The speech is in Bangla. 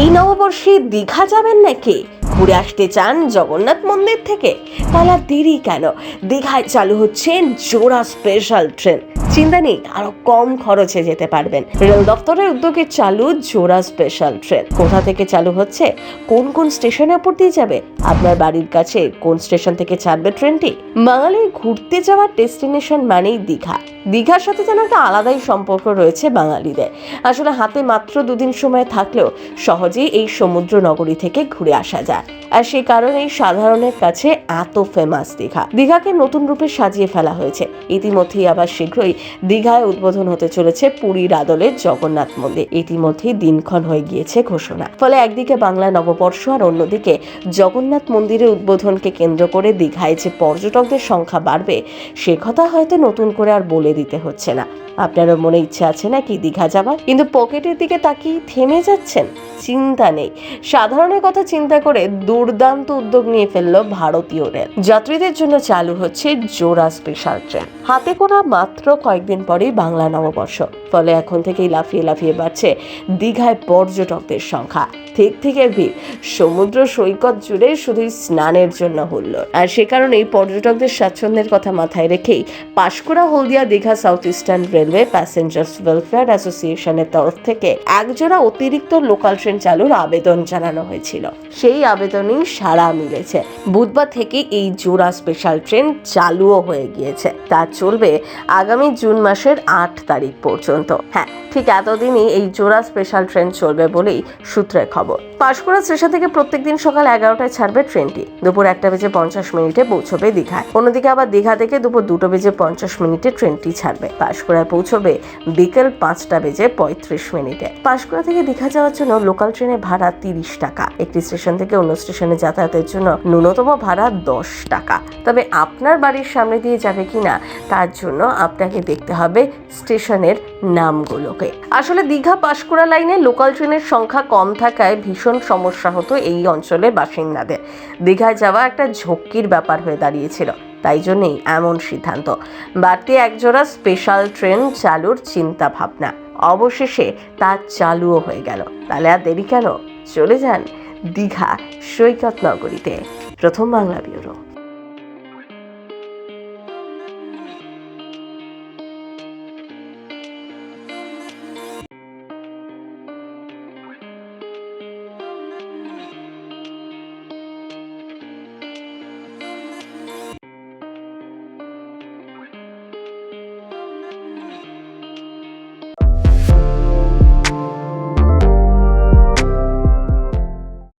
এই নববর্ষে দীঘা যাবেন নাকি? ঘুরে আসতে চান জগন্নাথ মন্দির থেকে? তাহলে আর দেরি কেন? দীঘায় চালু হচ্ছে জোড়া স্পেশাল ট্রেন। চিন্তা নেই, আরো কম খরচে যেতে পারবেন। রেল দপ্তরের উদ্যোগে চালু জোড়া স্পেশাল ট্রেন। কোথা থেকে চালু হচ্ছে, কোন কোন স্টেশনের উপর দিয়ে যাবে, আপনার বাড়ির কাছে কোন স্টেশন থেকে ছাড়বে ট্রেনটি? বাঙালির ঘুরতে যাওয়ার ডেস্টিনেশন মানেই দীঘা। দীঘার সাথে যেন একটা আলাদাই সম্পর্ক রয়েছে বাঙালিদের। আসলে হাতে মাত্র দুদিন সময় থাকলেও সহজেই এই সমুদ্র নগরী থেকে ঘুরে আসা যায়। আর সেই কারণেই সাধারণের কাছে এত ফেমাস দীঘা। দীঘাকে নতুন রূপে সাজিয়ে ফেলা হয়েছে। ইতিমধ্যেই আবার শীঘ্রই দীঘায় উদ্বোধন হতে চলেছে পুরীর আদলের জগন্নাথ মন্দির। ইতিমধ্যেই দিনক্ষণ হয়ে গিয়েছে ঘোষণা। ফলে একদিকে বাংলা নববর্ষ আর অন্যদিকে জগন্নাথ মন্দিরের উদ্বোধনকে কেন্দ্র করে দীঘায় যে পর্যটকদের সংখ্যা বাড়বে, সে কথা হয়তো নতুন করে আর বলে দিতে হচ্ছে না। আপনারও মনে ইচ্ছে আছে নাকি দীঘা যাবার? কিন্তু পকেটের দিকে তাকিয়ে থেমে যাচ্ছেন? চিন্তা নেই, সাধারণের কথা চিন্তা করে দুর্দান্ত উদ্যোগ নিয়ে ফেললো ভারতীয় রেল। যাত্রীদের জন্য চালু হচ্ছে জোড়া স্পেশাল ট্রেন। হাতে গোনা মাত্র কয়েকদিন পরেই বাংলা নববর্ষ। ফলে এখন থেকেই লাফিয়ে লাফিয়ে বাড়ছে দীঘায় পর্যটকদের সংখ্যা। থেকে ভিড় সমুদ্র সৈকত জুড়ে শুধুই স্নানের জন্য হুল্লোড়। আর সে কারণেই পর্যটকদের স্বাচ্ছন্দ্যের কথা মাথায় রেখেই Panskura Haldia Digha south eastern railway passengers welfare অ্যাসোসিয়েশনের তরফ থেকে একজোড়া অতিরিক্ত লোকাল ট্রেন চালুর আবেদন জানানো হয়েছিল। সেই আবেদনেই সাড়া মিলেছে। বুধবার থেকে এই জোড়া স্পেশাল ট্রেন চালুও হয়ে গিয়েছে। তা চলবে আগামী জুন মাসের 8 তারিখ পর্যন্ত। হ্যাঁ, ঠিক এতদিনই এই জোড়া স্পেশাল ট্রেন চলবে বলেই সূত্রের খবর। পাঁশকুড়া স্টেশন থেকে প্রত্যেকদিন সকাল 11টায় ছাড়বে ট্রেনটি। দুপুর 1:50 পৌঁছবে দীঘায়। অন্যদিকে আবার দীঘা থেকে দুপুর 2:50 ট্রেনটি ছাড়বে। পাঁশকুড়ায় পৌঁছবে বিকেল 5:35। পাঁশকুড়া থেকে দীঘা যাওয়ার জন্য লোকাল ট্রেনের ভাড়া 30 টাকা। একটি স্টেশন থেকে অন্য স্টেশনে যাতায়াতের জন্য ন্যূনতম ভাড়া 10 টাকা। তবে আপনার বাড়ির সামনে দিয়ে যাবে কিনা তার জন্য আপনাকে দেখতে হবে স্টেশনের নামগুলোকে। আসলে দীঘা পাঁশকুড়া লাইনে লোকাল ট্রেনের সংখ্যা কম থাকায় ভীষণ সমস্যা হতো এই অঞ্চলের বাসিন্দাদের। দীঘায় যাওয়া একটা ঝক্কির ব্যাপার হয়ে দাঁড়িয়েছিল। তাই জন্যই এমন সিদ্ধান্ত। বাড়তি একজোড়া স্পেশাল ট্রেন চালুর চিন্তা ভাবনা। অবশেষে তা চালুও হয়ে গেল। তাহলে আর দেরি কেন? চলে যান দীঘা সৈকত নগরীতে। প্রথম বাংলা ব্যুরো।